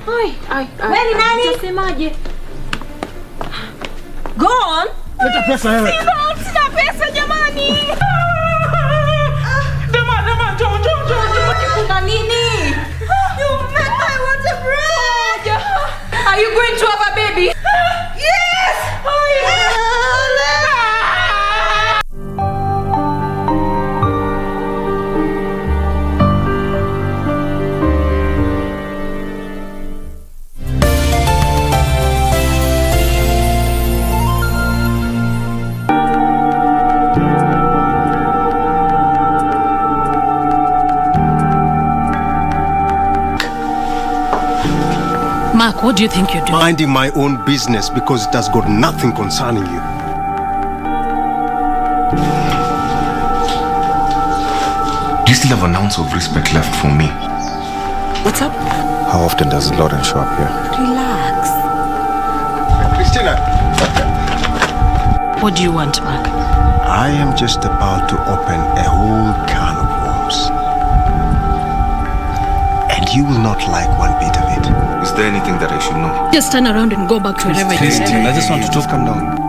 Wewe ni nani? Unasemaje? Gone? Leta pesa wewe. Sina pesa jamani. Dema, jo. Kuna nini? You met my water break. Are you going to have a baby? Yes. Mark, what do you think you're doing? Minding my own business because it has got nothing concerning you. Do you still have an ounce of respect left for me? What's up? How often does Lauren show up here? Relax. Christina! What do you want, Mark? I am just about to open a whole can of worms. And you will not like one bit of it. Is there anything that I should know? Just turn around and go back to wherever you Christine, I just want to talk. Calm down.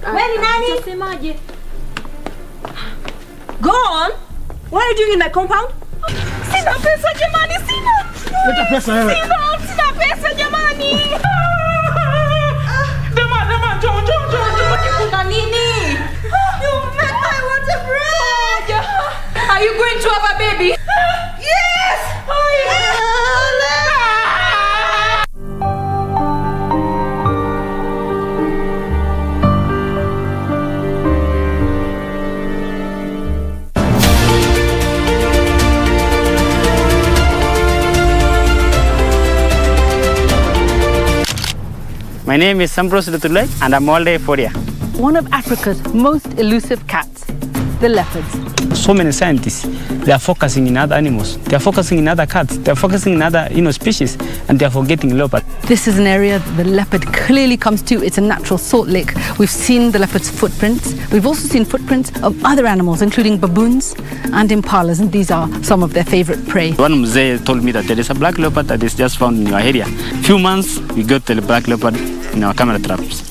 Wewe ni nani? Unasemaje? Gone? What are you doing in my compound? Sina pesa jamani, sina. Leta pesa wewe. Sina pesa jamani. Dema, jo. Kuna nini? You met my water break. Are you going to have a baby? Yes. My name is Sambros Lutulay and I'm all day for you. One of Africa's most elusive cats, the leopards. So many scientists, they are focusing in other animals. They are focusing in other cats. They are focusing in other, species, and they are forgetting leopard. This is an area the leopard clearly comes to. It's a natural salt lick. We've seen the leopard's footprints. We've also seen footprints of other animals, including baboons and impalas, and these are some of their favorite prey. One mzee told me that there is a black leopard that is just found in your area. Few months, we got the black leopard in our camera traps.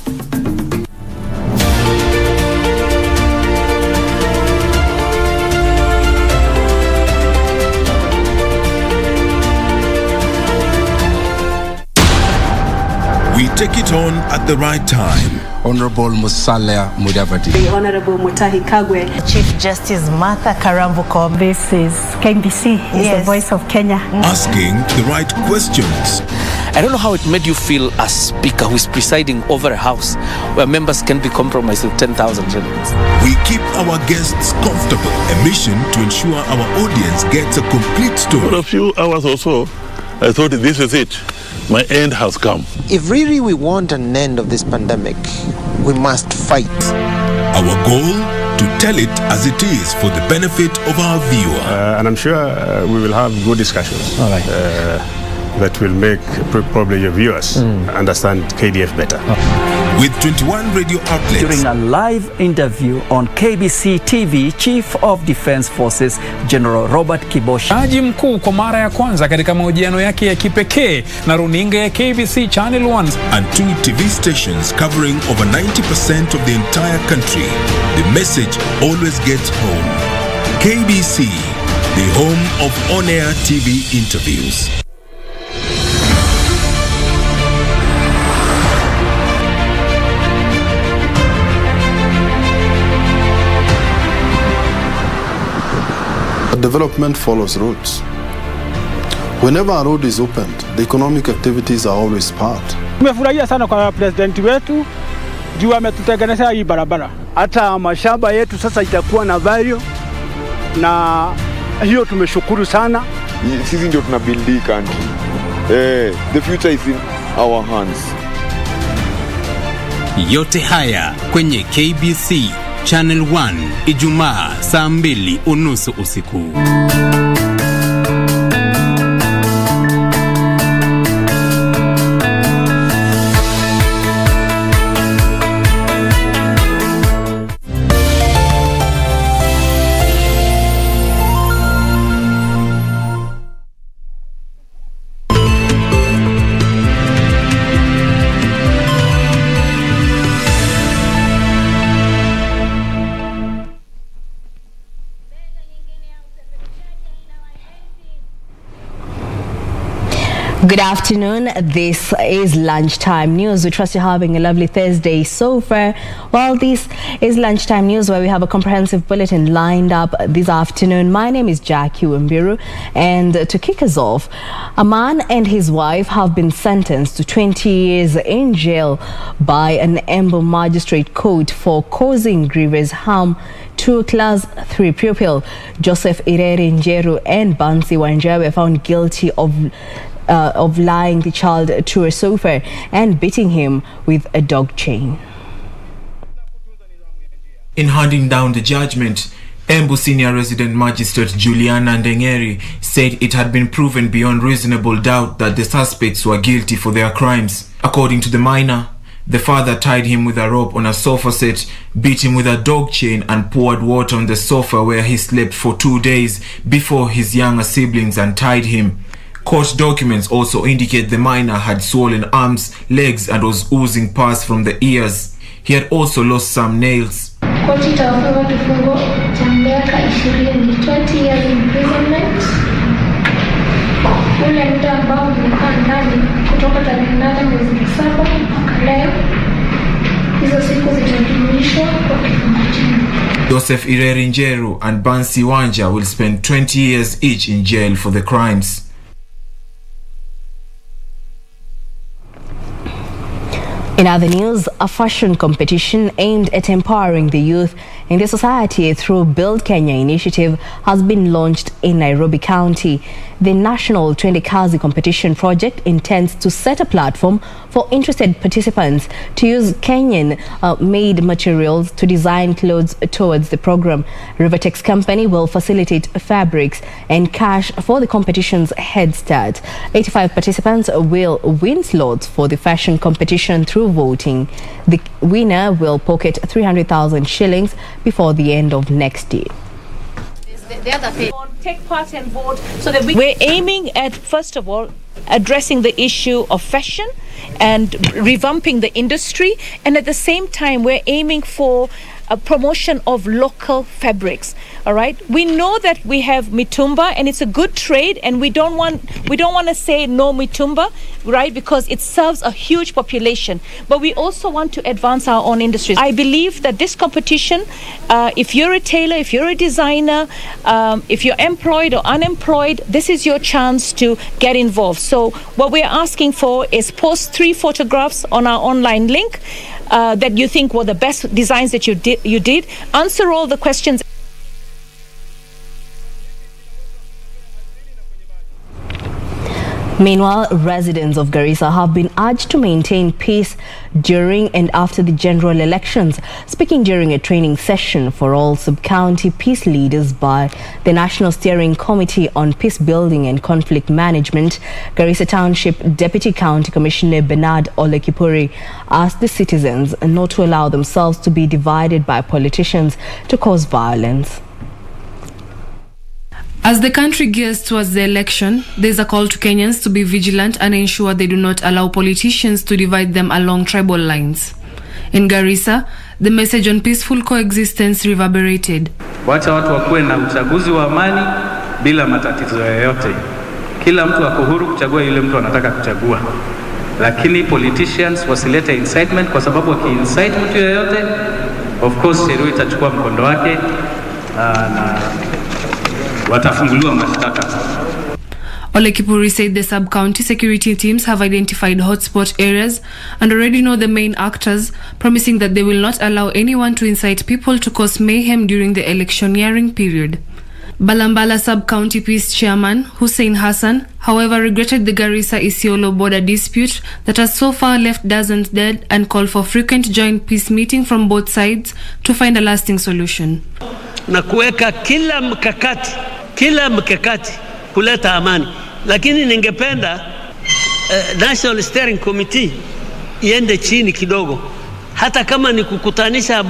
We take it on at the right time. Honorable Musalia Mudavadi. The Honorable Mutahi Kagwe. Chief Justice Martha Karambuko. This is KBC, yes. The voice of Kenya. Asking the right questions. I don't know how it made you feel as speaker who is presiding over a house where members can be compromised with 10,000 shillings. We keep our guests comfortable. A mission to ensure our audience gets a complete story. For a few hours or so, I thought this is it. My end has come. If really we want an end of this pandemic, we must fight. Our goal, to tell it as it is for the benefit of our viewer. And I'm sure we will have good discussions. All right. That will make probably your viewers understand KDF better. With 21 radio outlets. During a live interview on KBC TV, Chief of Defense Forces General Robert Kibosh. Jaji mkuu kwa mara ya kwanza katika mahojiano yake ya kipekee na runinga ya KBC Channel 1. And 2 TV stations covering over 90% of the entire country. The message always gets home. KBC, the home of on-air TV interviews. Development follows roads. Whenever a road is opened, the economic activities are always part. Tumefurahia sana kwa president wetu juu ametutengenezea hii barabara. Hata mashamba yetu sasa itakuwa na value, na hiyo tumeshukuru sana. Sisi ndio tuna build the country. The future is in our hands. Yote haya kwenye KBC Channel 1 Ijumaa saa 2:30 usiku. Good afternoon. This is Lunchtime News. We trust you're having a lovely Thursday so far. Well, this is Lunchtime News, where we have a comprehensive bulletin lined up this afternoon. My name is Jacky, Wambiru, and to kick us off, a man and his wife have been sentenced to 20 years in jail by an Embu magistrate court for causing grievous harm to a Class 3 pupil. Joseph Ireri Njeru and Bansi Wanja were found guilty of lying the child to a sofa and beating him with a dog chain. In handing down the judgment, Embu Senior Resident Magistrate Juliana Ndengeri said it had been proven beyond reasonable doubt that the suspects were guilty for their crimes. According to the minor, the father tied him with a rope on a sofa set, beat him with a dog chain, and poured water on the sofa where he slept for 2 days before his younger siblings untied him. Court documents also indicate the minor had swollen arms, legs, and was oozing pus from the ears. He had also lost some nails. Koti itawafunga kifungo cha miaka 20, 20 years imprisonment. Ule muda ambao umekaa ndani kutoka tarehe 8 mwezi Disemba mpaka leo, hizo siku zitajumuishwa kwa kifungo chini. Joseph Ireri Njeru and Bansi Wanja will spend 20 years each in jail for the crimes. In other news, a fashion competition aimed at empowering the youth in the society through Build Kenya initiative has been launched in Nairobi County. The National 20 Kazi competition project intends to set a platform for interested participants to use Kenyan-made materials to design clothes towards the program. Rivertex Company will facilitate fabrics and cash for the competition's head start. 85 participants will win slots for the fashion competition through voting. The winner will pocket 300,000 shillings before the end of next year. Take part and vote so that we're aiming at, first of all, addressing the issue of fashion and revamping the industry, and at the same time we're aiming for a promotion of local fabrics. All right, we know that we have mitumba and it's a good trade, and we don't want to say no mitumba, right, because it serves a huge population, but we also want to advance our own industries. I believe that this competition, if you're a tailor, if you're a designer, if you're employed or unemployed, this is your chance to get involved. So what we're asking for is post 3 photographs on our online link that you think were the best designs that you did. Answer all the questions. Meanwhile, residents of Garissa have been urged to maintain peace during and after the general elections. Speaking during a training session for all sub-county peace leaders by the National Steering Committee on Peace Building and Conflict Management, Garissa Township Deputy County Commissioner Bernard Olekipuri asked the citizens not to allow themselves to be divided by politicians to cause violence. As the country gears towards the election, there is a call to Kenyans to be vigilant and ensure they do not allow politicians to divide them along tribal lines. In Garissa, the message on peaceful coexistence reverberated. Wacha watu wakuwe na uchaguzi wa amani bila matatizo yoyote. Kila mtu ako huru kuchagua yule mtu anataka kuchagua. Lakini politicians wasilete incitement, kwa sababu waki-incite mtu yoyote, of course sheria itachukua mkondo wake na watafunguliwa mashtaka. Olekipuri said the sub-county security teams have identified hotspot areas and already know the main actors, promising that they will not allow anyone to incite people to cause mayhem during the electioneering period. Balambala sub-county peace chairman Hussein Hassan, however, regretted the Garissa-Isiolo border dispute that has so far left dozens dead and called for frequent joint peace meeting from both sides to find a lasting solution. Na kuweka kila mkakati kuleta amani, lakini ningependa National Steering Committee iende chini kidogo, hata kama ni kukutanisha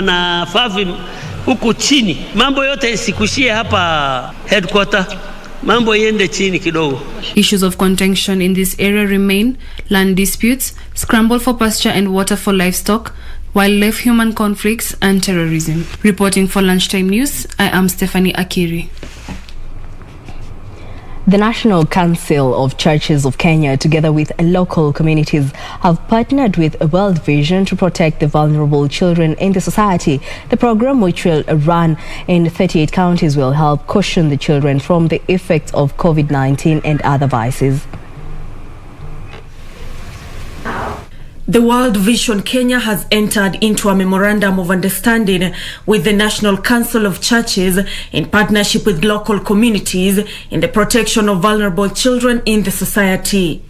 na favi huku chini, mambo yote isikushie hapa headquarter, mambo iende chini kidogo. Issues of contention in this area remain: land disputes, scramble for pasture and water for livestock, wildlife, human conflicts and terrorism. Reporting for Lunchtime News, I am Stephanie Akiri. The National Council of Churches of Kenya, together with local communities, have partnered with World Vision to protect the vulnerable children in the society. The program, which will run in 38 counties, will help cushion the children from the effects of COVID-19 and other vices. The World Vision Kenya has entered into a memorandum of understanding with the National Council of Churches in partnership with local communities in the protection of vulnerable children in the society.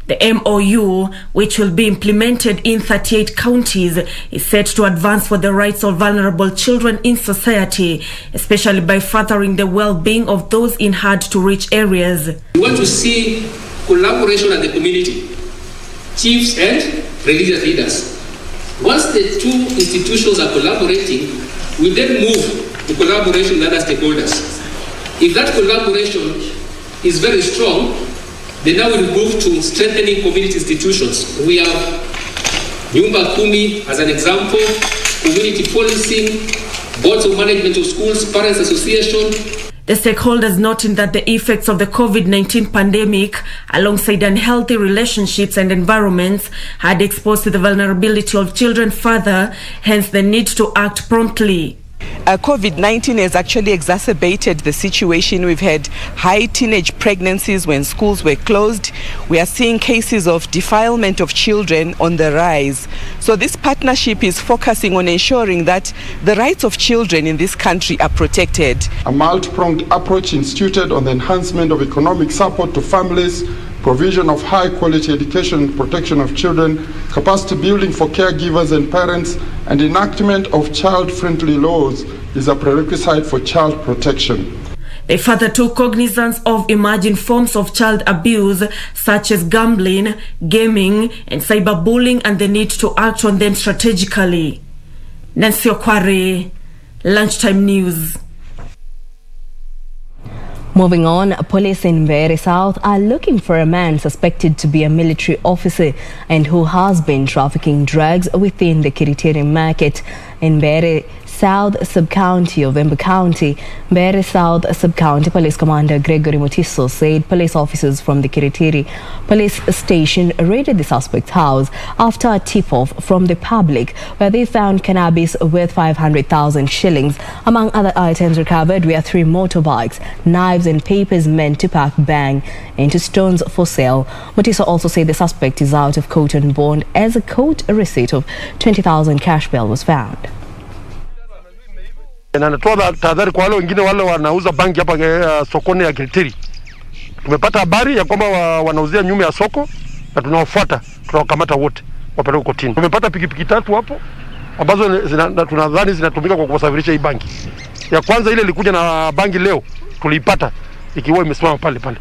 The MOU, which will be implemented in 38 counties, is set to advance for the rights of vulnerable children in society, especially by furthering the well-being of those in hard-to-reach areas. We want to see collaboration at the community, chiefs and religious leaders. Once the two institutions are collaborating, we then move to collaboration with other stakeholders. If that collaboration is very strong, then now we'll move to strengthening community institutions. We have Nyumba Kumi as an example, community policing, boards of management of schools, parents association. The stakeholders noting that the effects of the COVID-19 pandemic, alongside unhealthy relationships and environments, had exposed the vulnerability of children further, hence the need to act promptly. COVID-19 has actually exacerbated the situation. We've had high teenage pregnancies when schools were closed. We are seeing cases of defilement of children on the rise. So this partnership is focusing on ensuring that the rights of children in this country are protected. A multi-pronged approach instituted on the enhancement of economic support to families, provision of high-quality education and protection of children, capacity building for caregivers and parents, and enactment of child-friendly laws is a prerequisite for child protection. They further took cognizance of emerging forms of child abuse such as gambling, gaming, and cyberbullying, and the need to act on them strategically. Nancy Okware, Lunchtime News. Moving on, police in Mbeere South are looking for a man suspected to be a military officer and who has been trafficking drugs within the Kiritiri market in Mbeere South Sub-County of Embu County. Mbeere South Sub-County Police Commander Gregory Mutiso said police officers from the Kiritiri police station raided the suspect's house after a tip-off from the public where they found cannabis worth 500,000 shillings. Among other items recovered were 3 motorbikes, knives and papers meant to pack bang into stones for sale. Mutiso also said the suspect is out of court on bond as a court receipt of 20,000 cash bail was found. Na natoa tahadhari kwa wale wengine wale wanauza bangi hapa sokoni ya Kiritiri. Tumepata habari ya kwamba wanauzia nyuma ya soko na tunawafuata, tunawakamata wote wapeleke kotini. Tumepata pikipiki 3 hapo ambazo tunadhani zinatumika kwa kusafirisha hii bangi. Ya kwanza ile ilikuja na bangi leo tuliipata ikiwa imesimama pale pale.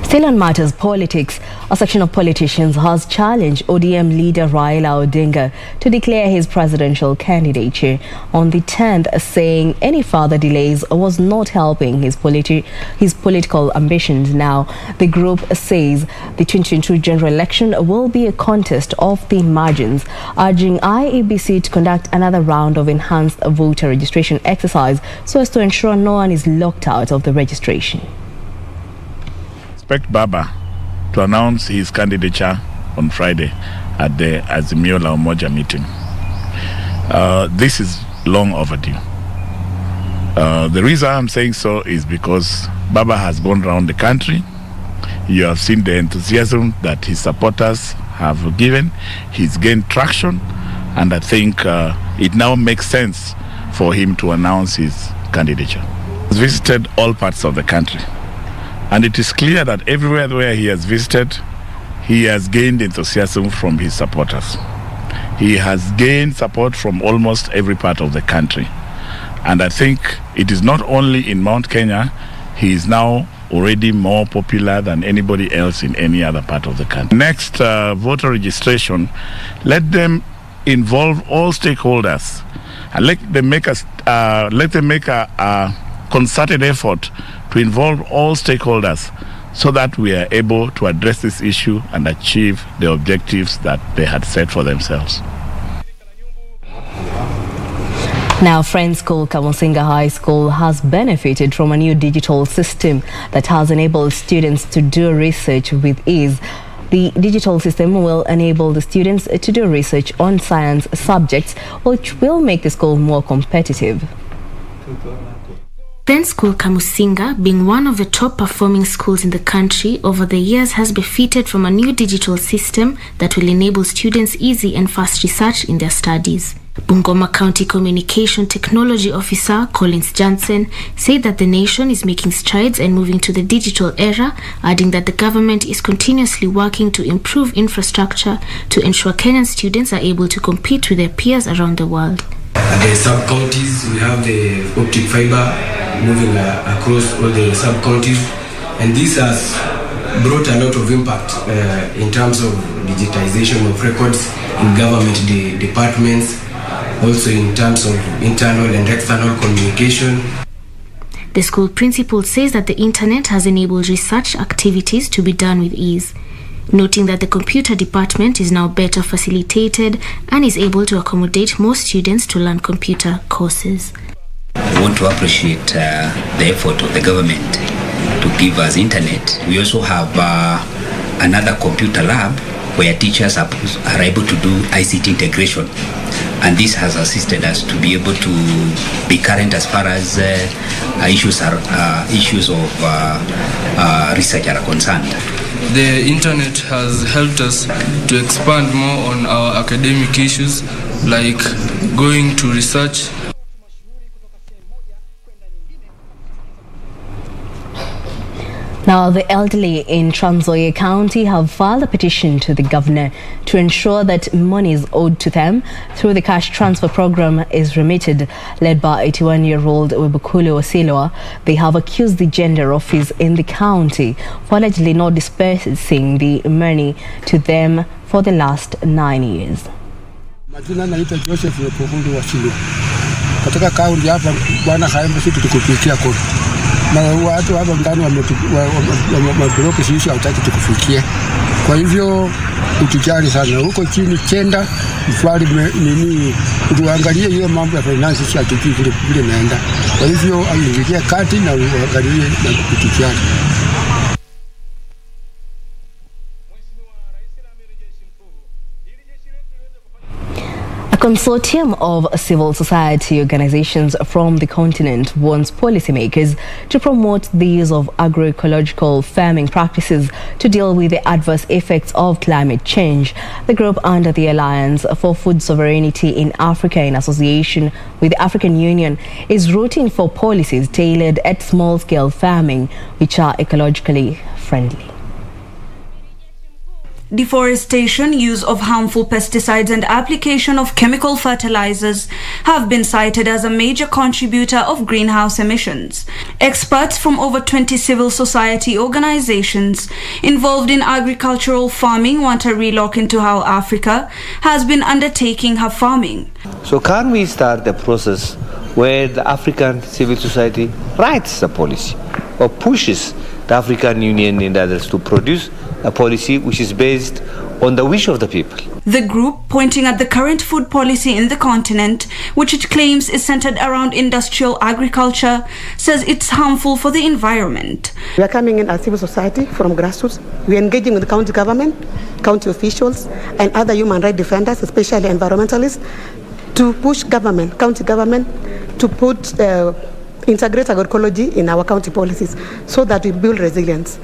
Still on matters politics, a section of politicians has challenged ODM leader Raila Odinga to declare his presidential candidature on the 10th, saying any further delays was not helping his political ambitions. Now, the group says the 2022 general election will be a contest of the margins, urging IEBC to conduct another round of enhanced voter registration exercise so as to ensure no one is locked out of the registration. Expect Baba to announce his candidature on Friday at the Azimio La Umoja meeting. This is long overdue. The reason I'm saying so is because Baba has gone around the country. You have seen the enthusiasm that his supporters have given. He's gained traction, and I think it now makes sense for him to announce his candidature. He's visited all parts of the country. And it is clear that everywhere where he has visited, he has gained enthusiasm from his supporters. He has gained support from almost every part of the country. And I think it is not only in Mount Kenya, he is now already more popular than anybody else in any other part of the country. Next voter registration, let them involve all stakeholders and let them make a concerted effort to involve all stakeholders so that we are able to address this issue and achieve the objectives that they had set for themselves. Now, Friends School, Kamusinga High School has benefited from a new digital system that has enabled students to do research with ease. The digital system will enable the students to do research on science subjects, which will make the school more competitive. Friends School Kamusinga, being one of the top performing schools in the country over the years, has benefited from a new digital system that will enable students easy and fast research in their studies. Bungoma County Communication Technology Officer Collins Johnson said that the nation is making strides and moving to the digital era, adding that the government is continuously working to improve infrastructure to ensure Kenyan students are able to compete with their peers around the world. At the sub-counties, we have the optic fiber moving across all the sub-counties, and this has brought a lot of impact in terms of digitization of records in government departments, also in terms of internal and external communication. The school principal says that the internet has enabled research activities to be done with ease, noting that the computer department is now better facilitated and is able to accommodate more students to learn computer courses. I want to appreciate the effort of the government to give us internet. We also have another computer lab where teachers are able to do ICT integration, and this has assisted us to be able to be current as far as issues of research are concerned. The internet has helped us to expand more on our academic issues, like going to research. Now, the elderly in Trans Nzoia County have filed a petition to the governor to ensure that monies owed to them through the cash transfer program is remitted. Led by 81-year-old Webukule Wasilwa, they have accused the gender office in the county for allegedly not dispersing the money to them for the last 9 years. Majina naitwa Joseph Wasilwa. Katika kaunti hapa bwana Kaembe sisi tukupitia kodi. Na watu hapa ndani wameblock sisi hawataki tukufikia. Kwa hivyo utujali sana huko chini kenda mfari nini tuangalie hiyo mambo ya finance sisi hatujui vile naenda. Kwa hivyo aingilie kati na uangalie na utujali. A consortium of civil society organizations from the continent wants policymakers to promote the use of agroecological farming practices to deal with the adverse effects of climate change. The group, under the Alliance for Food Sovereignty in Africa in association with the African Union, is rooting for policies tailored at small-scale farming which are ecologically friendly. Deforestation, use of harmful pesticides and application of chemical fertilizers have been cited as a major contributor of greenhouse emissions. Experts from over 20 civil society organizations involved in agricultural farming want a relook into how Africa has been undertaking her farming. So can we start the process where the African civil society writes a policy or pushes the African Union and others to produce a policy which is based on the wish of the people? The group, pointing at the current food policy in the continent, which it claims is centered around industrial agriculture, says it's harmful for the environment. We are coming in as civil society from grassroots. We are engaging with the county government, county officials, and other human rights defenders, especially environmentalists, to push government, county government, to put integrate agroecology in our county policies so that we build resilience.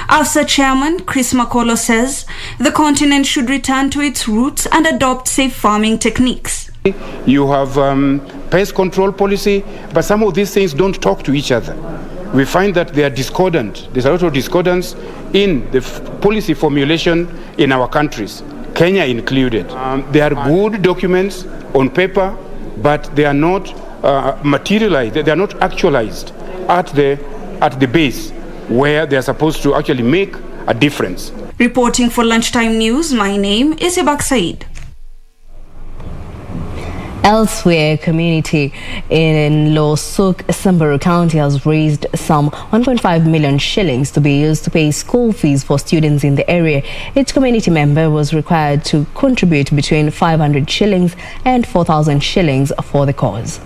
AFSA Chairman Chris Makolo says the continent should return to its roots and adopt safe farming techniques. You have pest control policy, but some of these things don't talk to each other. We find that they are discordant. There's a lot of discordance in the policy formulation in our countries, Kenya included. There are good documents on paper, but they are not materialized, they are not actualized at the base where they are supposed to actually make a difference. Reporting for Lunchtime News, my name is Ibak Said. Elsewhere, community in Losuk, Samburu County has raised some 1.5 million shillings to be used to pay school fees for students in the area. Each community member was required to contribute between 500 shillings and 4,000 shillings for the cause.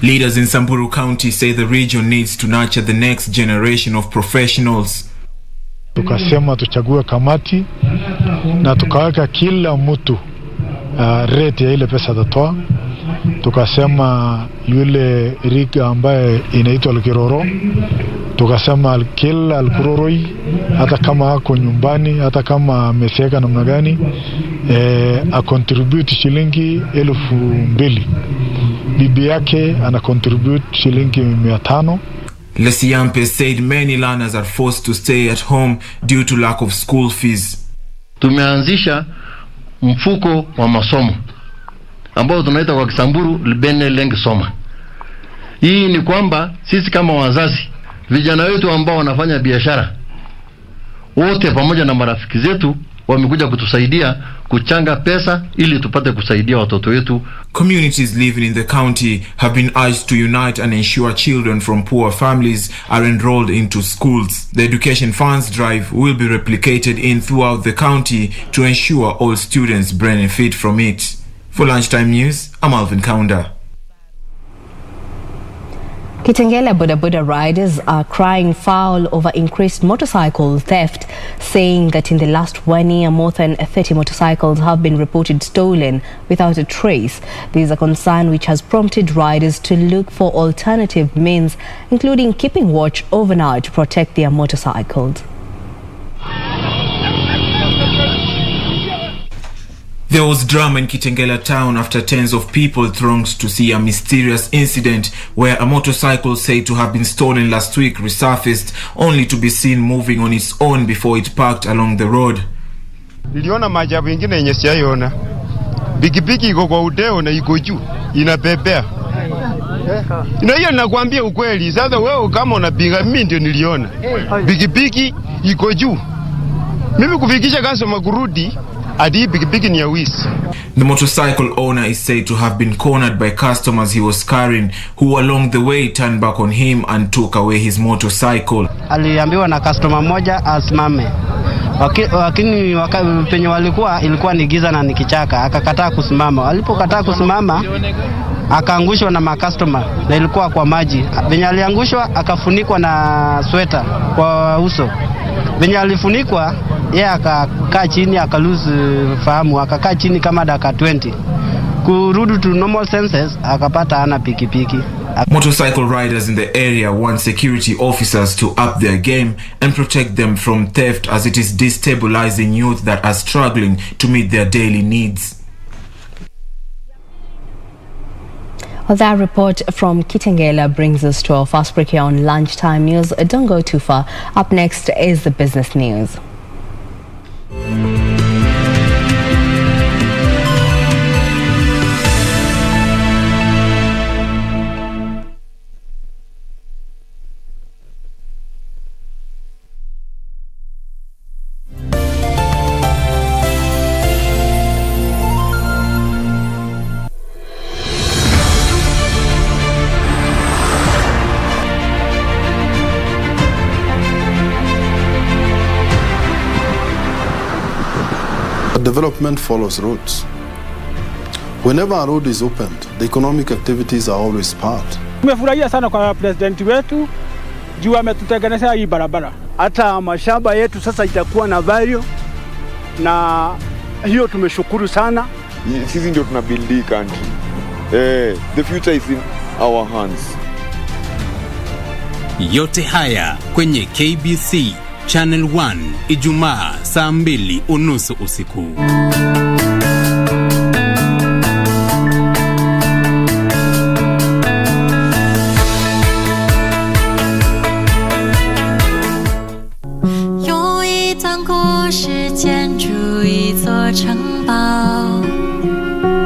Leaders in Samburu County say the region needs to nurture the next generation of professionals. Tukasema tuchague kamati na tukaweka kila mtu rate ya ile pesa atatoa. Tukasema yule riga ambaye inaitwa Alkiroro, tukasema kila Alkuroroi, hata kama ako nyumbani, hata kama ameseka namna gani, a contribute shilingi 2,000. Bibi yake ana contribute shilingi 500. Lesiampe said many learners are forced to stay at home due to lack of school fees. Tumeanzisha mfuko wa masomo ambao tunaita kwa Kisamburu Libene Leng Soma. Hii ni kwamba sisi kama wazazi, vijana wetu ambao wanafanya biashara, wote pamoja na marafiki zetu wamekuja kutusaidia kuchanga pesa ili tupate kusaidia watoto wetu. Communities living in the county have been urged to unite and ensure children from poor families are enrolled into schools. The education funds drive will be replicated throughout the county to ensure all students benefit from it. For Lunchtime News, I'm Alvin Kaunda. Kitengela boda riders are crying foul over increased motorcycle theft, saying that in the last 1 year, more than 30 motorcycles have been reported stolen without a trace. This is a concern which has prompted riders to look for alternative means, including keeping watch overnight to protect their motorcycles. There was drama in Kitengela town after tens of people thronged to see a mysterious incident where a motorcycle said to have been stolen last week resurfaced, only to be seen moving on its own before it parked along the road. Niliona maajabu mengine yenye sijaiona. Pikipiki iko kwa udeo na iko juu, inabebea. Na hiyo nakwambia ukweli. Sasa wewe kama unapinga, mimi ndio niliona. Pikipiki iko juu. Mimi kufikisha customer kurudi adi pikipiki ni ya wizi. The motorcycle owner is said to have been cornered by customers he was carrying, who along the way turned back on him and took away his motorcycle. Aliambiwa na customer moja asimame. Lakini penye walikuwa ilikuwa ni giza na ni kichaka, akakataa kusimama. Alipokataa kusimama akaangushwa na makastoma na ilikuwa kwa maji. Benye aliangushwa akafunikwa na sweta kwa uso. Benye alifunikwa yeye akakaa chini akalose fahamu, akakaa chini kama dakika 20. Kurudi to normal senses akapata ana pikipiki. Motorcycle riders in the area want security officers to up their game and protect them from theft, as it is destabilizing youth that are struggling to meet their daily needs. Well, that report from Kitengela brings us to our first break here on Lunchtime News. Don't go too far. Up next is the business news. Development follows roads. Whenever a road is opened, the economic activities are always part. Tumefurahia sana kwa president wetu juu ametutengenezea hii barabara. Hata mashamba yetu sasa itakuwa na value, na hiyo tumeshukuru sana. Sisi ndio tuna build hii country. The future is in our hands. Yote haya kwenye KBC Channel 1 Ijumaa saa 2:30 usiku.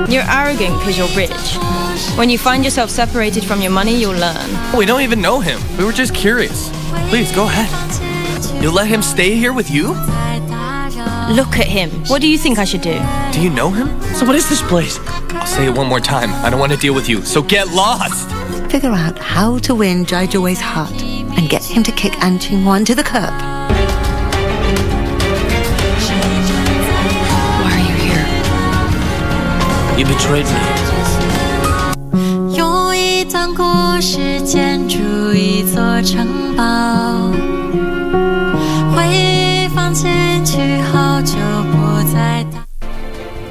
You're arrogant because you're rich. When you find yourself separated from your money, you'll learn. We don't even know him. We were just curious. Please, go ahead. You'll let him stay here with you? Look at him. What do you think I should do? Do you know him? So what is this place? I'll say it one more time. I don't want to deal with you, so get lost. Figure out how to win Jai Joy's heart and get him to kick An Ching-wan to the curb. Why are you here? You betrayed me. 段故事建筑一座城堡，回放进去好久不再打。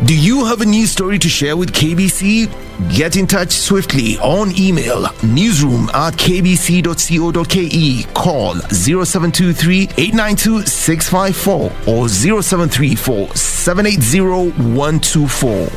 Do you have a news story to share with KBC? Get in touch swiftly on email newsroom@kbc.co.ke, call 0723 892 654 or 0734 780 124.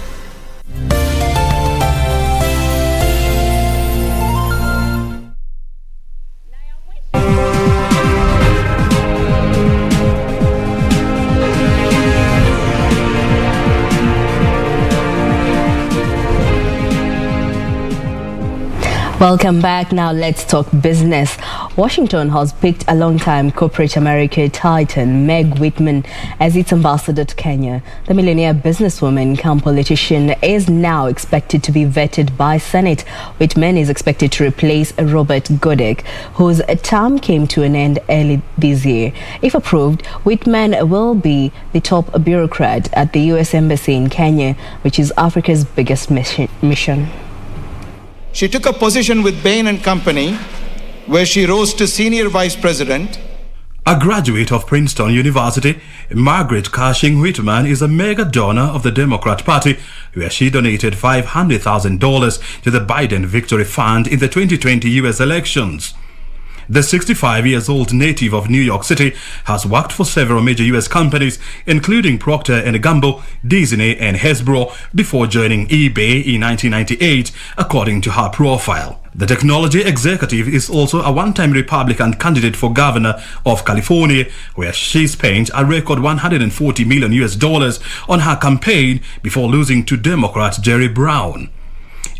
Welcome back. Now let's talk business. Washington has picked a long-time corporate America titan, Meg Whitman, as its ambassador to Kenya. The millionaire businesswoman cum politician is now expected to be vetted by Senate. Whitman is expected to replace Robert Godek, whose term came to an end early this year. If approved, Whitman will be the top bureaucrat at the U.S. Embassy in Kenya, which is Africa's biggest mission. She took a position with Bain & Company, where she rose to senior vice president. A graduate of Princeton University, Margaret Cushing Whitman is a mega donor of the Democrat Party, where she donated $500,000 to the Biden Victory Fund in the 2020 U.S. elections. The 65-year-old native of New York City has worked for several major U.S. companies, including Procter & Gamble, Disney, and Hasbro, before joining eBay in 1998, according to her profile. The technology executive is also a one-time Republican candidate for governor of California, where she spent a record $140 million on her campaign before losing to Democrat Jerry Brown.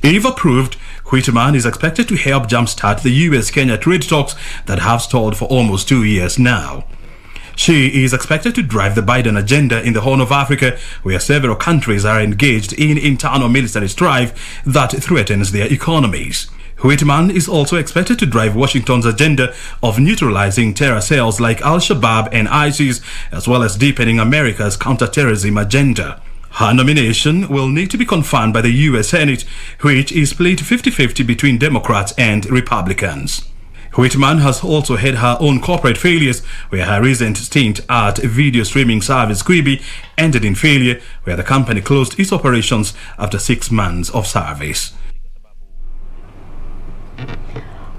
If approved, Whitman is expected to help jumpstart the U.S.-Kenya trade talks that have stalled for almost 2 years now. She is expected to drive the Biden agenda in the Horn of Africa, where several countries are engaged in internal military strife that threatens their economies. Whitman is also expected to drive Washington's agenda of neutralizing terror cells like Al-Shabaab and ISIS, as well as deepening America's counterterrorism agenda. Her nomination will need to be confirmed by the U.S. Senate, which is split 50-50 between Democrats and Republicans. Whitman has also had her own corporate failures, where her recent stint at video streaming service Quibi ended in failure, where the company closed its operations after 6 months of service.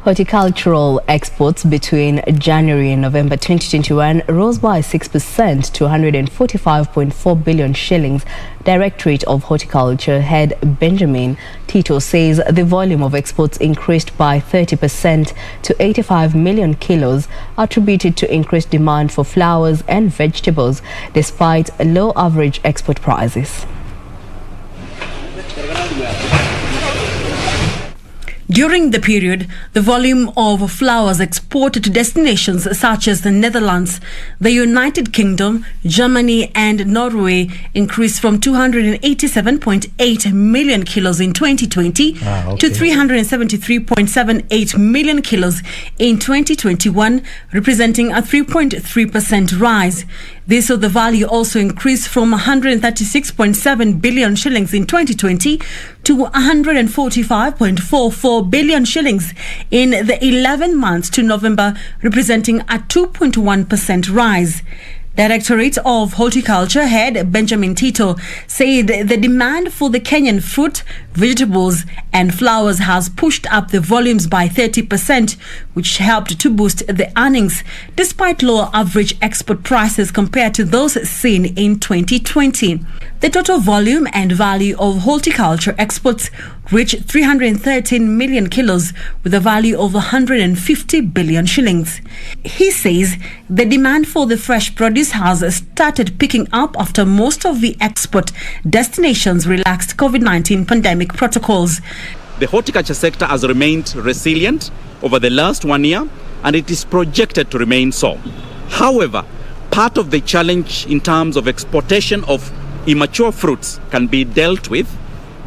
Horticultural exports between January and November 2021 rose by 6% to 145.4 billion shillings. Directorate of Horticulture head Benjamin Tito says the volume of exports increased by 30% to 85 million kilos, attributed to increased demand for flowers and vegetables, despite low average export prices. During the period, the volume of flowers exported to destinations such as the Netherlands, the United Kingdom, Germany and Norway increased from 287.8 million kilos in 2020 to 373.78 million kilos in 2021, representing a 3.3% rise. This saw the value also increased from 136.7 billion shillings in 2020 to 145.44 billion shillings in the 11 months to November, representing a 2.1% rise. Directorate of Horticulture head Benjamin Tito said the demand for the Kenyan fruit, vegetables and flowers has pushed up the volumes by 30%, which helped to boost the earnings, despite lower average export prices compared to those seen in 2020. The total volume and value of horticulture exports reached 313 million kilos with a value of 150 billion shillings. He says the demand for the fresh produce has started picking up after most of the export destinations relaxed COVID-19 pandemic protocols. The horticulture sector has remained resilient over the last 1 year, and it is projected to remain so. However, part of the challenge in terms of exportation of immature fruits can be dealt with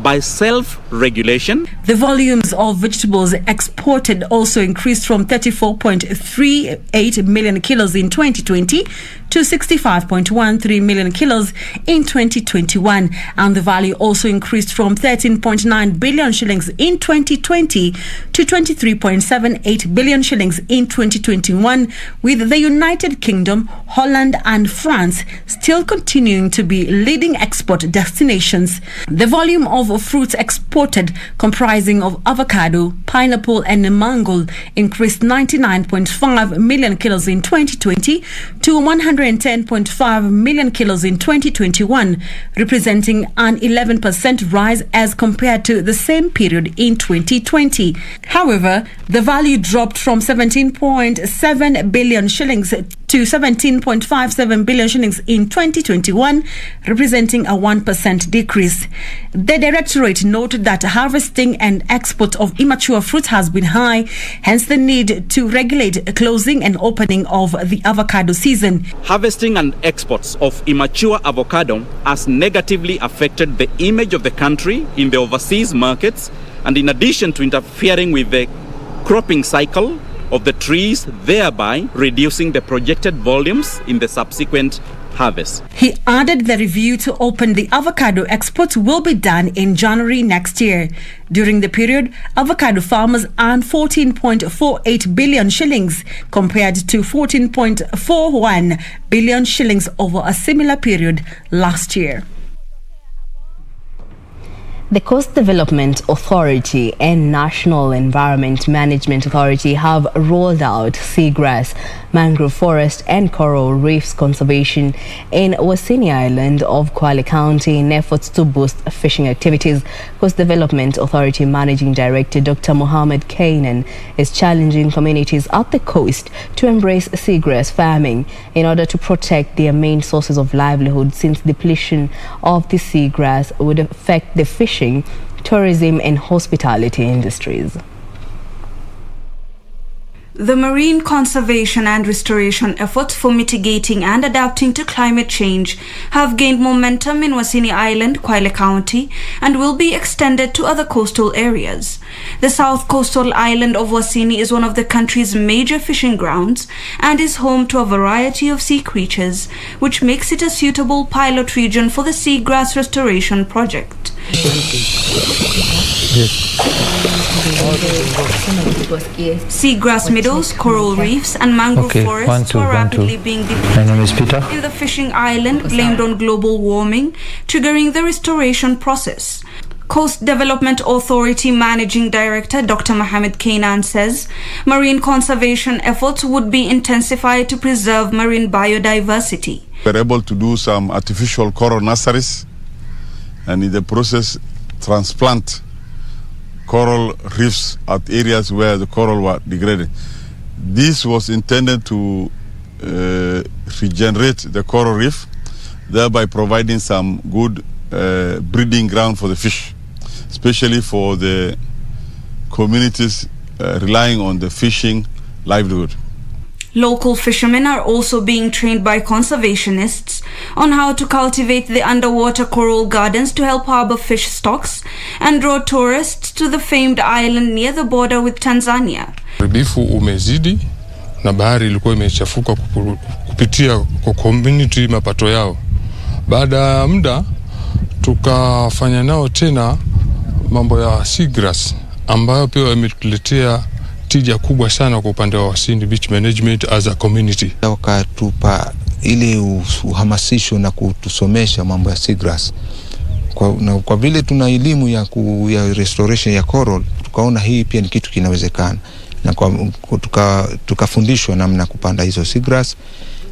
by self-regulation. The volumes of vegetables exported also increased from 34.38 million kilos in 2020 to 65.13 million kilos in 2021, and the value also increased from 13.9 billion shillings in 2020 to 23.78 billion shillings in 2021, with the United Kingdom, Holland and France still continuing to be leading export destinations. The volume of fruits exported, comprising of avocado, pineapple and mango, increased 99.5 million kilos in 2020 to 110.5 million kilos in 2021, representing an 11% rise as compared to the same period in 2020. However, the value dropped from 17.7 billion shillings to 17.57 billion shillings in 2021, representing a 1% decrease. The Directorate noted that harvesting and export of immature fruit has been high, hence the need to regulate closing and opening of the avocado season. Harvesting and exports of immature avocado has negatively affected the image of the country in the overseas markets, and in addition to interfering with the cropping cycle of the trees, thereby reducing the projected volumes in the subsequent harvest. He added the review to open the avocado exports will be done in January next year. During the period, avocado farmers earned 14.48 billion shillings compared to 14.41 billion shillings over a similar period last year. The Coast Development Authority and National Environment Management Authority have rolled out seagrass, mangrove forest and coral reefs conservation in Wasini Island of Kwale County in efforts to boost fishing activities. Coast Development Authority Managing Director Dr. Mohammed Kainan is challenging communities at the coast to embrace seagrass farming in order to protect their main sources of livelihood, since depletion of the seagrass would affect the fishing, tourism and hospitality industries. The marine conservation and restoration efforts for mitigating and adapting to climate change have gained momentum in Wasini Island, Kwale County, and will be extended to other coastal areas. The south coastal island of Wasini is one of the country's major fishing grounds and is home to a variety of sea creatures, which makes it a suitable pilot region for the seagrass restoration project. Seagrass meadows, coral reefs and mangrove forests are rapidly being depleted. My name is Peter. In the fishing island blamed on global warming, triggering the restoration process. Coast Development Authority Managing Director Dr. Mohammed Kainan says marine conservation efforts would be intensified to preserve marine biodiversity. We're able to do some artificial coral nurseries, and in the process transplant coral reefs at areas where the coral were degraded. This was intended to regenerate the coral reef, thereby providing some good breeding ground for the fish, especially for the communities relying on the fishing livelihood. Local fishermen are also being trained by conservationists on how to cultivate the underwater coral gardens to help harbor fish stocks and draw tourists to the famed island near the border with Tanzania. Uharibifu umezidi na bahari ilikuwa imechafuka kupitia kwa community mapato yao. Baada ya muda tukafanya nao tena mambo ya seagrass ambayo pia imetuletea tija kubwa sana kwa upande wa Wasini Beach Management as a community. Wakatupa ile uhamasisho na kutusomesha mambo ya seagrass. Kwa vile tuna elimu ya restoration ya coral, tukaona hii pia ni kitu kinawezekana. Na tukafundishwa namna kupanda hizo seagrass,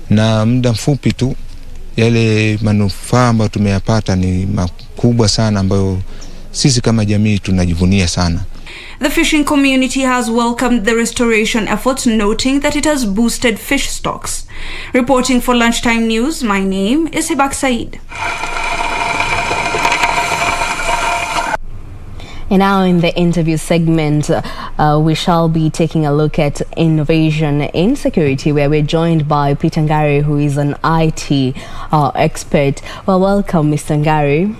na muda mfupi tu yale manufaa ambayo tumeyapata ni makubwa sana, ambayo sisi kama jamii tunajivunia sana. The fishing community has welcomed the restoration efforts, noting that it has boosted fish stocks. Reporting for Lunchtime News, my name is Hibak Said. And now in the interview segment, we shall be taking a look at innovation in security, where we're joined by Peter Ngari, who is an IT expert. Well, welcome, Mr. Ngari.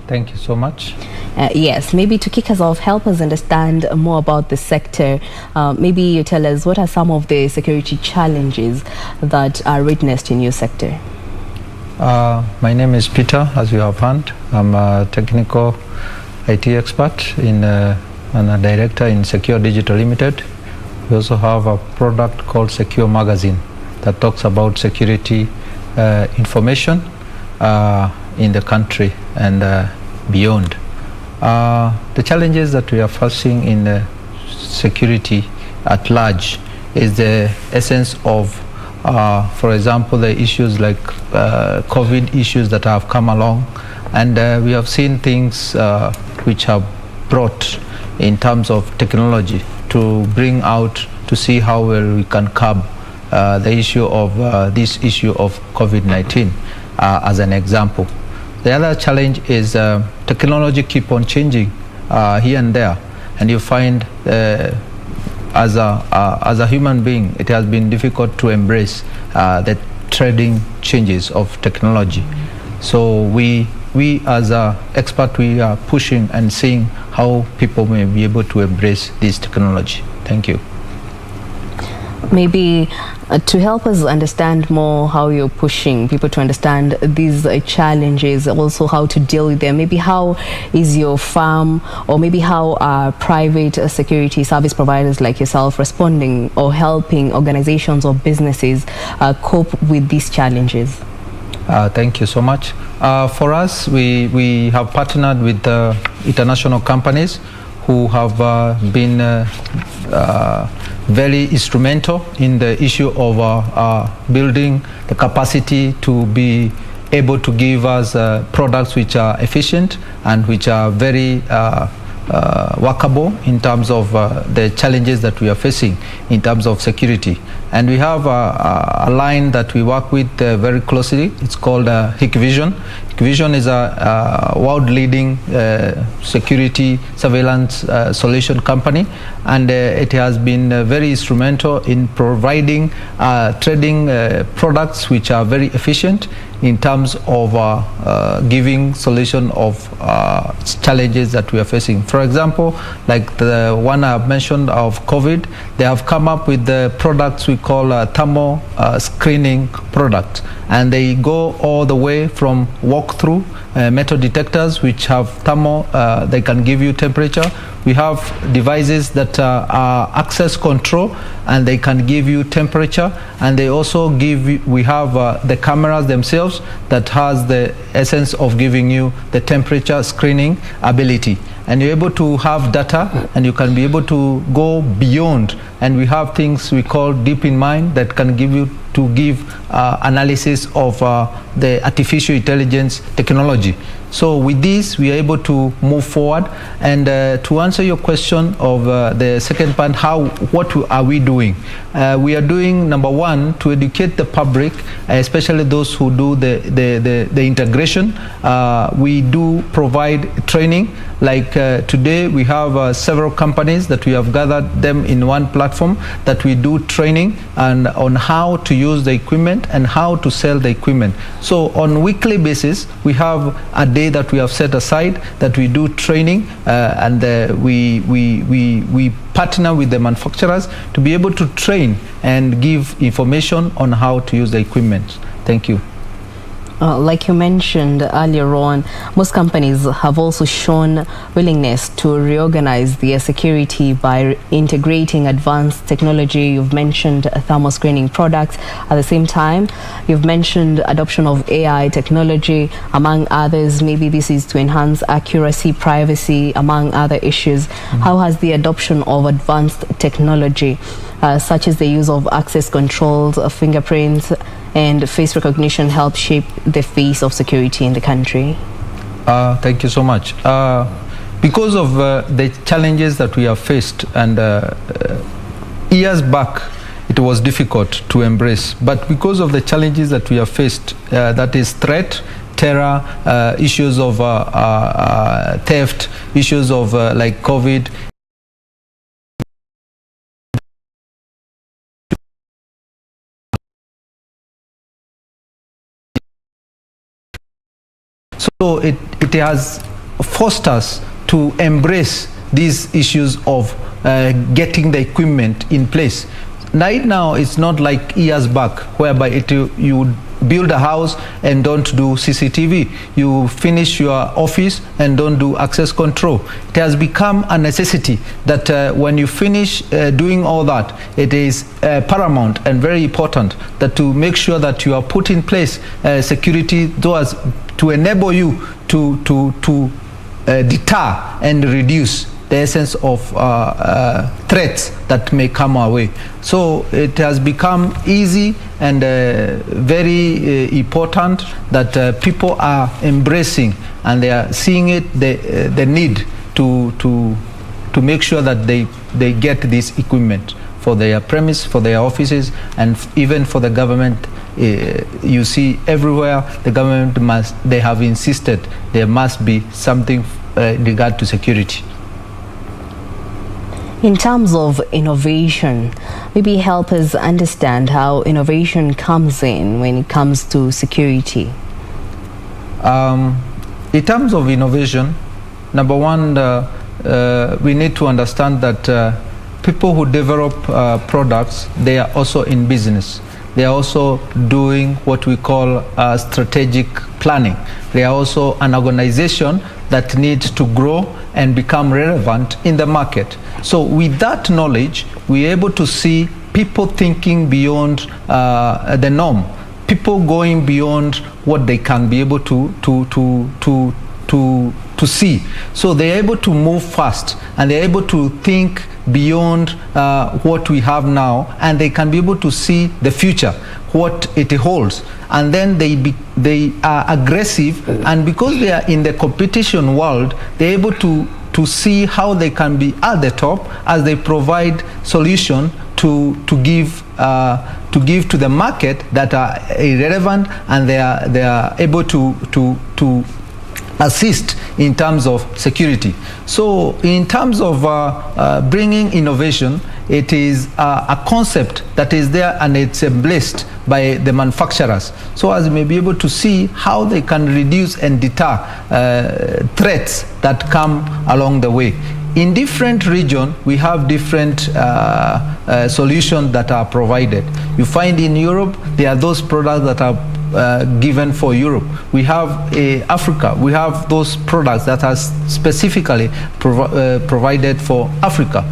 Thank you so much. Yes, maybe to kick us off, help us understand more about the sector. Maybe you tell us what are some of the security challenges that are witnessed in your sector. My name is Peter, as you have heard. I'm a technical IT expert and a director in Secure Digital Limited. We also have a product called Secure Magazine that talks about security information in the country and beyond. The challenges that we are facing in security at large is the essence of for example, the issues like COVID issues that have come along, and we have seen things which have brought in terms of technology to bring out to see how well we can curb the issue of this issue of COVID-19 as an example. The other challenge is technology keep on changing here and there, and you find as a human being, it has been difficult to embrace the trading changes of technology. So we as an expert, we are pushing and seeing how people may be able to embrace this technology. Thank you. Maybe to help us understand more how you're pushing people to understand these challenges, also how to deal with them. Maybe how is your firm, or maybe how are private security service providers like yourself responding or helping organizations or businesses cope with these challenges? Thank you so much. For us, we have partnered with international companies who have been very instrumental in the issue of building the capacity to be able to give us products which are efficient and which are very workable in terms of the challenges that we are facing in terms of security. And we have a line that we work with very closely. It's called Hikvision. Hikvision is a world-leading security surveillance solution company, and it has been very instrumental in providing trading products which are very efficient in terms of giving solution of challenges that we are facing. For example, like the one I have mentioned of COVID, they have come up with the products we call thermal screening product, and they go all the way from walk-through metal detectors which have thermal, they can give you temperature. We have devices that are access control, and they can give you temperature, and they also give you, we have the cameras themselves that has the essence of giving you the temperature screening ability, and you're able to have data, and you can be able to go beyond. And we have things we call deep in mind that can give you to give analysis of the artificial intelligence technology. So with this, we are able to move forward. And to answer your question of the second part, what are we doing? We are doing, number one, to educate the public, especially those who do the integration. We do provide training. Like today, we have several companies that we have gathered them in one platform that we do training and on how to use the equipment and how to sell the equipment. So on weekly basis, we have a day that we have set aside that we do training, and we partner with the manufacturers to be able to train and give information on how to use the equipment. Thank you. Like you mentioned earlier on, most companies have also shown willingness to reorganize their security by integrating advanced technology. You've mentioned thermal screening products. At the same time, you've mentioned adoption of AI technology, among others. Maybe this is to enhance accuracy, privacy, among other issues. How has the adoption of advanced technology, such as the use of access controls, fingerprints, and face recognition, help shape the face of security in the country? Thank you so much. Because of the challenges that we have faced, and years back it was difficult to embrace, but because of the challenges that we have faced, that is threat, terror, issues of theft, issues of like COVID, so it has forced us to embrace these issues of getting the equipment in place. Right now, it's not like years back, whereby you would build a house and don't do CCTV. You finish your office and don't do access control. It has become a necessity that when you finish doing all that, it is paramount and very important that to make sure that you are put in place security doors to enable you to deter and reduce the essence of threats that may come our way. So it has become easy and very important that people are embracing, and they are seeing it, the need to make sure that they get this equipment for their premise, for their offices, and even for the government. You see everywhere the government they have insisted there must be something in regard to security. In terms of innovation, maybe help us understand how innovation comes in when it comes to security. In terms of innovation, number one, we need to understand that people who develop products, they are also in business. They are also doing what we call strategic planning. They are also an organization that needs to grow and become relevant in the market. So with that knowledge, we're able to see people thinking beyond the norm, people going beyond what they can be able to see. So they're able to move fast, and they're able to think beyond what we have now, and they can be able to see the future, what it holds. And then they are aggressive, and because they are in the competition world, they're able to see how they can be at the top as they provide solution to give to the market that are irrelevant, and they are able to assist in terms of security. So in terms of bringing innovation, it is a concept that is there, and it's embraced by the manufacturers, so as they may be able to see how they can reduce and deter threats that come along the way. In different regions, we have different solutions that are provided. You find in Europe, there are those products that are given for Europe. We have Africa, we have those products that are specifically provided for Africa.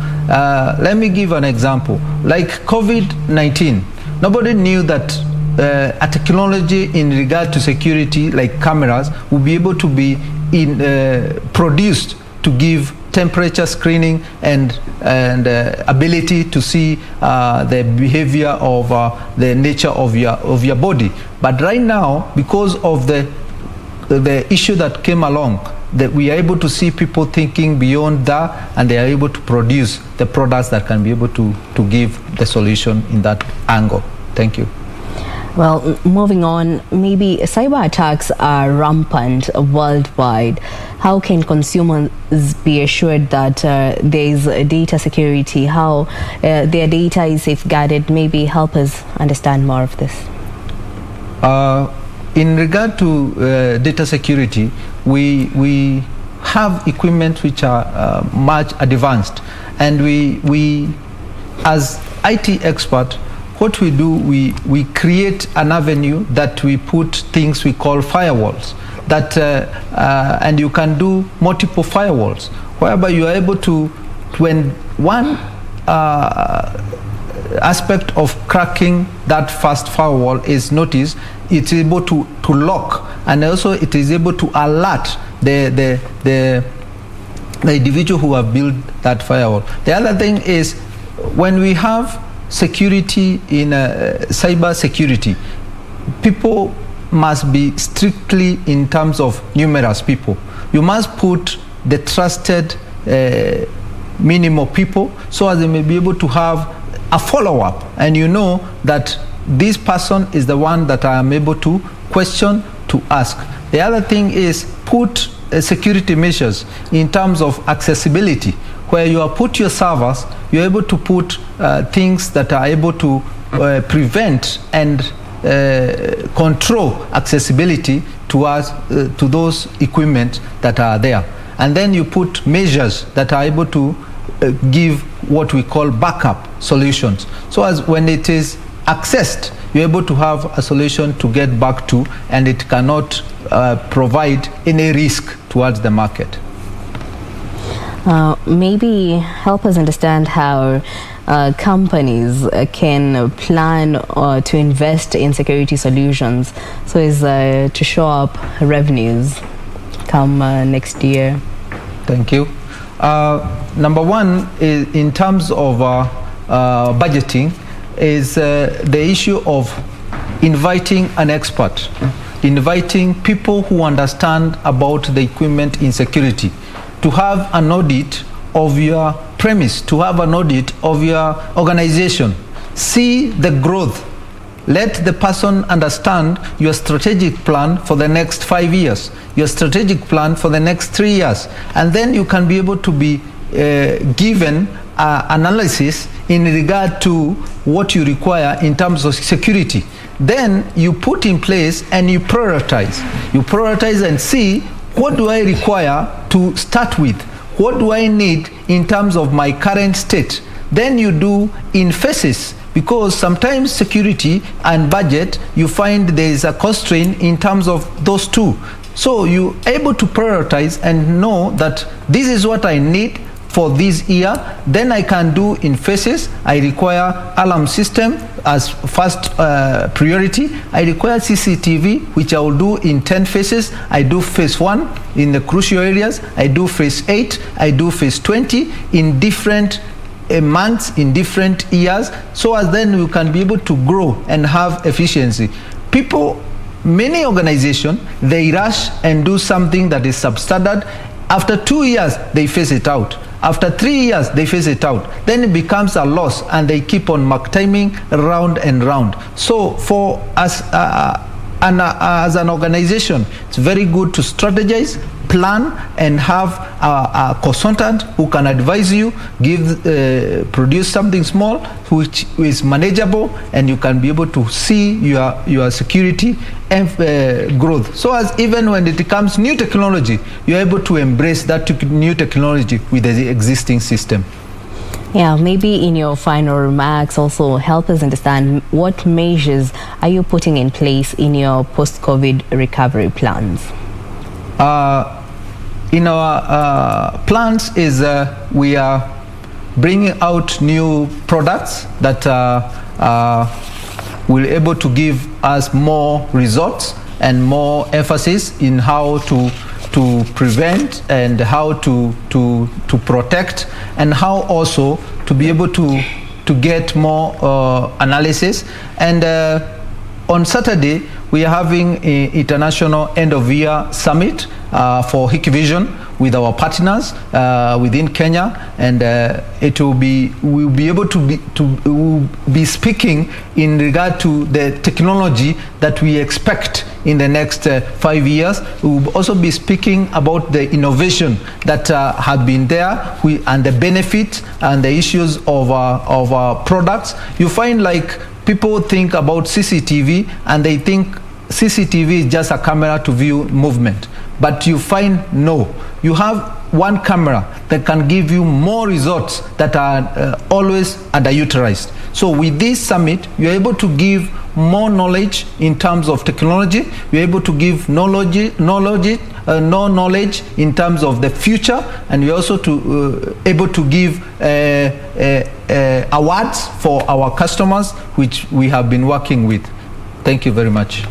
Let me give an example. Like COVID-19, nobody knew that a technology in regard to security, like cameras, would be able to be produced to give temperature screening and ability to see the behavior of the nature of your body. But right now, because of the issue that came along, that we are able to see people thinking beyond that, and they are able to produce the products that can be able to give the solution in that angle. Thank you. Well, moving on, maybe cyber attacks are rampant worldwide. How can consumers be assured that there is data security, how their data is safeguarded? Maybe help us understand more of this. In regard to data security, we have equipment which are much advanced, and we as IT expert, what we do, we create an avenue that we put things we call firewalls, that and you can do multiple firewalls, whereby you are able to, when one aspect of cracking that first firewall is noticed, it's able to lock, and also it is able to alert the individual who have built that firewall. The other thing is, when we have security in cyber security, people must be strictly in terms of numerous people. You must put the trusted minimum people, so as they may be able to have a follow-up, and you know that this person is the one that I am able to question, to ask. The other thing is put security measures in terms of accessibility, where you are put your servers, you're able to put things that are able to prevent and control accessibility to those equipment that are there. and then you put measures that are able to give what we call backup solutions. So as when it is accessed, you're able to have a solution to get back to, and it cannot provide any risk towards the market. Maybe help us understand how companies can plan to invest in security solutions so as to show up revenues come next year. Thank you. Number one is in terms of budgeting is the issue of inviting an expert, inviting people who understand about the equipment in security, to have an audit of your premise, to have an audit of your organization, see the growth. Let the person understand your strategic plan for the next 5 years, your strategic plan for the next 3 years, and then you can be able to be given analysis in regard to what you require in terms of security. Then you put in place and you prioritize. You prioritize and see, what do I require to start with? What do I need in terms of my current state? Then you do in phases, because sometimes security and budget, you find there is a constraint in terms of those two. So you're able to prioritize and know that this is what I need for this year. Then I can do in phases. I require alarm system as first priority. I require CCTV, which I will do in 10 phases. I do phase 1 in the crucial areas. I do phase 8. I do phase 20 in different months, in different years, so as then you can be able to grow and have efficiency. Many organizations, they rush and do something that is substandard. After 2 years, they phase it out. After 3 years, they phase it out. Then it becomes a loss, and they keep on timing round and round. So for us, as an organization, it's very good to strategize, plan, and have a consultant who can advise you, produce something small which is manageable, and you can be able to see your security and growth. So as even when it comes new technology, you're able to embrace that new technology with the existing system. Yeah, maybe in your final remarks also help us understand what measures are you putting in place in your post-COVID recovery plans? In our plans is we are bringing out new products that will able to give us more results and more emphasis in how to prevent and how to protect, and how also to be able to get more analysis. And on Saturday we are having an international end of year summit for Hikvision with our partners within Kenya, and we'll be able to be speaking in regard to the technology that we expect in the next 5 years. We'll also be speaking about the innovation that have been there, and the benefits and the issues of our products. You find like people think about CCTV and they think CCTV is just a camera to view movement. But you find no, you have one camera that can give you more results that are always underutilized. So with this summit, you're able to give more knowledge in terms of technology. You're able to give knowledge in terms of the future, and you're also able to give awards for our customers, which we have been working with. Thank you very much.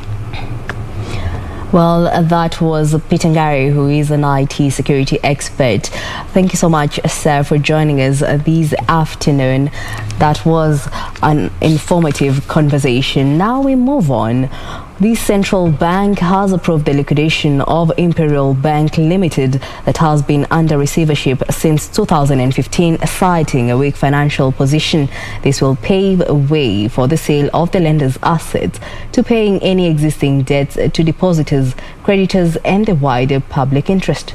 Well, that was Peter Ngari, who is an IT security expert. Thank you so much, sir, for joining us this afternoon. That was an informative conversation. Now we move on. The central bank has approved the liquidation of Imperial Bank Limited that has been under receivership since 2015, citing a weak financial position. This will pave a way for the sale of the lender's assets to paying any existing debts to depositors, creditors, and the wider public interest.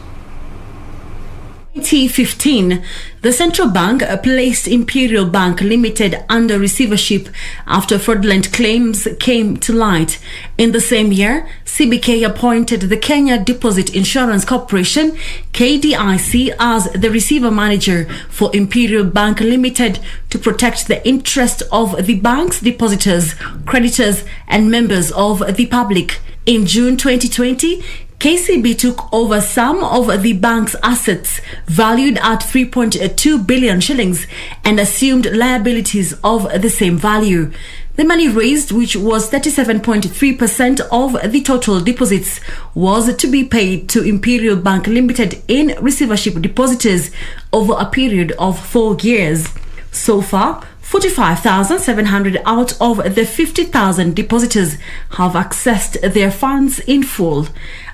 In 2015, the central bank placed Imperial Bank Limited under receivership after fraudulent claims came to light. In the same year, CBK appointed the Kenya Deposit Insurance Corporation, KDIC, as the receiver manager for Imperial Bank Limited to protect the interest of the bank's depositors, creditors and members of the public. In June 2020, KCB took over some of the bank's assets valued at 3.2 billion shillings and assumed liabilities of the same value. The money raised, which was 37.3% of the total deposits, was to be paid to Imperial Bank Limited in receivership depositors over a period of 4 years. So far, 45,700 out of the 50,000 depositors have accessed their funds in full.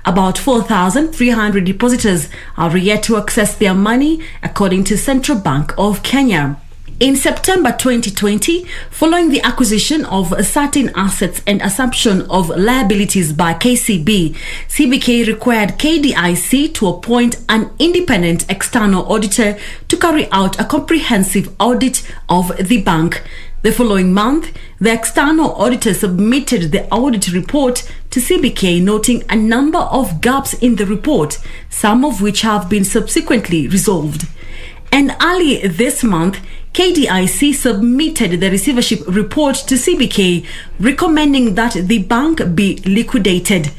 About 4,300 depositors are yet to access their money, according to Central Bank of Kenya. In September 2020, following the acquisition of certain assets and assumption of liabilities by KCB, CBK required KDIC to appoint an independent external auditor to carry out a comprehensive audit of the bank. The following month, the external auditor submitted the audit report to CBK, noting a number of gaps in the report, some of which have been subsequently resolved. And early this month, KDIC submitted the receivership report to CBK, recommending that the bank be liquidated.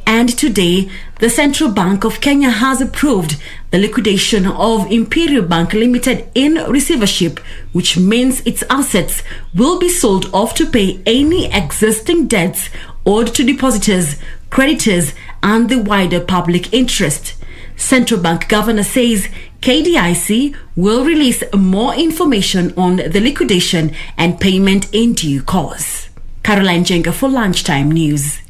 And today, the Central Bank of Kenya has approved the liquidation of Imperial Bank Limited in receivership, which means its assets will be sold off to pay any existing debts owed to depositors, creditors, and the wider public interest. Central Bank Governor says KDIC will release more information on the liquidation and payment in due course. Caroline Jenga for Lunchtime News.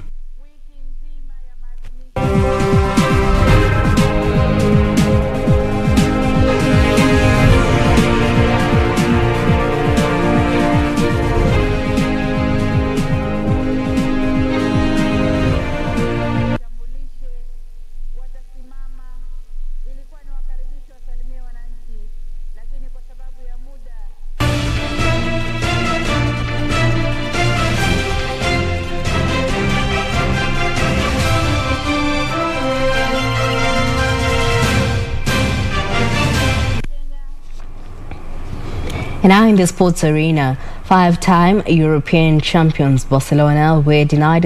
And now in the sports arena, 5-time European champions Barcelona were denied